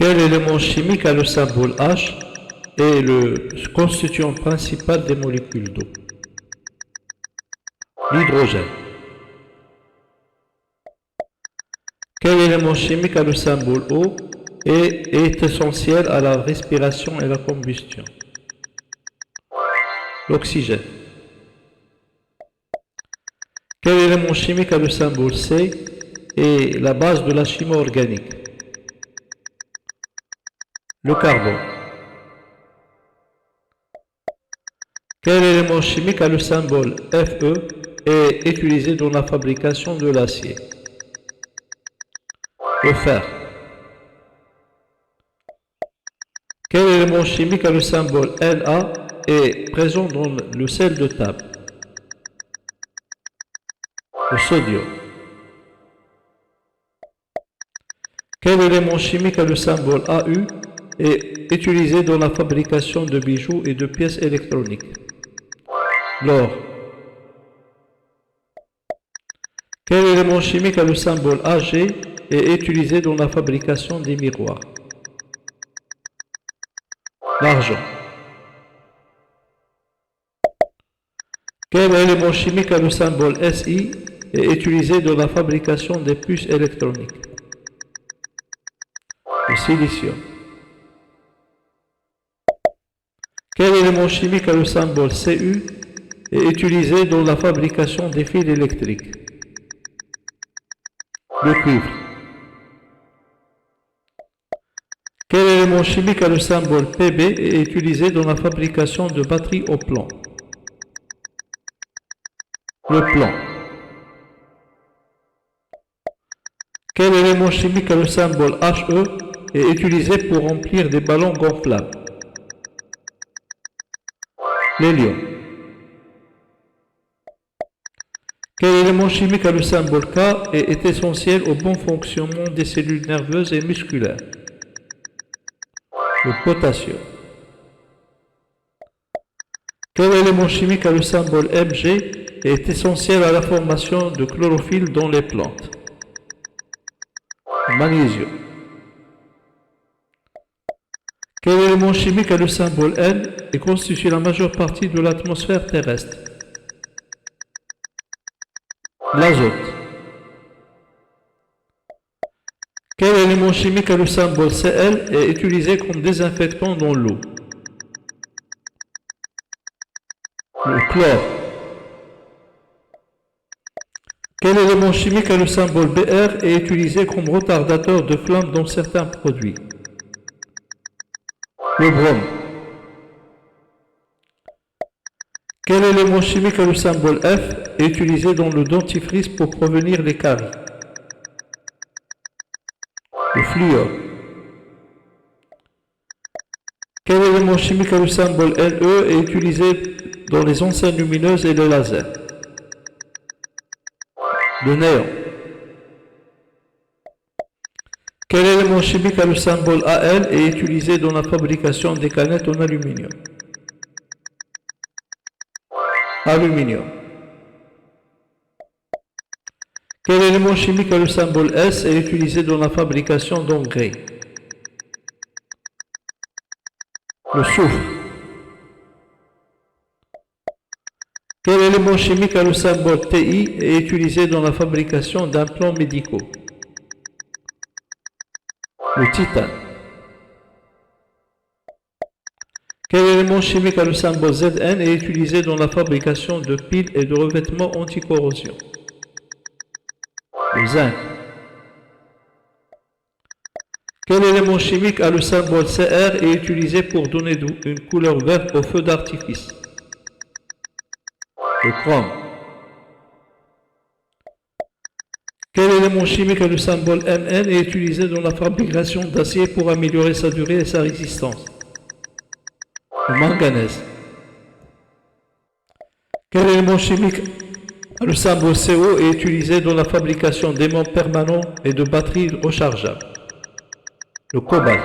Quel élément chimique a le symbole H et le constituant principal des molécules d'eau? L'hydrogène. Quel élément chimique a le symbole O et est essentiel à la respiration et la combustion? L'oxygène. Quel élément chimique a le symbole C et la base de la chimie organique? Le carbone. Quel élément chimique a le symbole Fe et est utilisé dans la fabrication de l'acier? Le fer. Quel élément chimique a le symbole Na et est présent dans le sel de table? Le sodium. Quel élément chimique a le symbole Au et est utilisé dans la fabrication de bijoux et de pièces électroniques? L'or. Quel élément chimique a le symbole Ag et est utilisé dans la fabrication des miroirs? L'argent. Quel élément chimique a le symbole Si et est utilisé dans la fabrication des puces électroniques? Le silicium. Quel élément chimique a le symbole Cu et est utilisé dans la fabrication des fils électriques? Le cuivre. Quel élément chimique a le symbole Pb et est utilisé dans la fabrication de batteries au plomb? Le plomb. Quel élément chimique a le symbole He et est utilisé pour remplir des ballons gonflables? L'hélium. Quel élément chimique a le symbole K et est essentiel au bon fonctionnement des cellules nerveuses et musculaires? Le potassium. Quel élément chimique a le symbole Mg et est essentiel à la formation de chlorophylle dans les plantes? Le magnésium. Quel élément chimique a le symbole N et constitue la majeure partie de l'atmosphère terrestre? L'azote. Quel élément chimique a le symbole Cl et est utilisé comme désinfectant dans l'eau? Le chlore. Quel élément chimique a le symbole Br et est utilisé comme retardateur de flamme dans certains produits? Le brome. Quel élément chimique a le symbole F et est utilisé dans le dentifrice pour prévenir les caries? Le fluor. Quel élément chimique a le symbole Ne et est utilisé dans les enseignes lumineuses et les lasers? Le néon. Quel élément chimique a le symbole Al et est utilisé dans la fabrication des canettes en aluminium? Aluminium. Quel élément chimique a le symbole S et est utilisé dans la fabrication d'engrais? Le soufre. Quel élément chimique a le symbole Ti et est utilisé dans la fabrication d'implants médicaux? Le titane. Quel élément chimique a le symbole Zn et est utilisé dans la fabrication de piles et de revêtements anti-corrosion? Le zinc. Quel élément chimique a le symbole Cr et est utilisé pour donner une couleur verte au feu d'artifice? Le chrome. Quel élément chimique a le symbole Mn et est utilisé dans la fabrication d'acier pour améliorer sa durée et sa résistance? Le manganèse. Quel élément chimique a le symbole Co et est utilisé dans la fabrication d'aimants permanents et de batteries rechargeables? Le cobalt.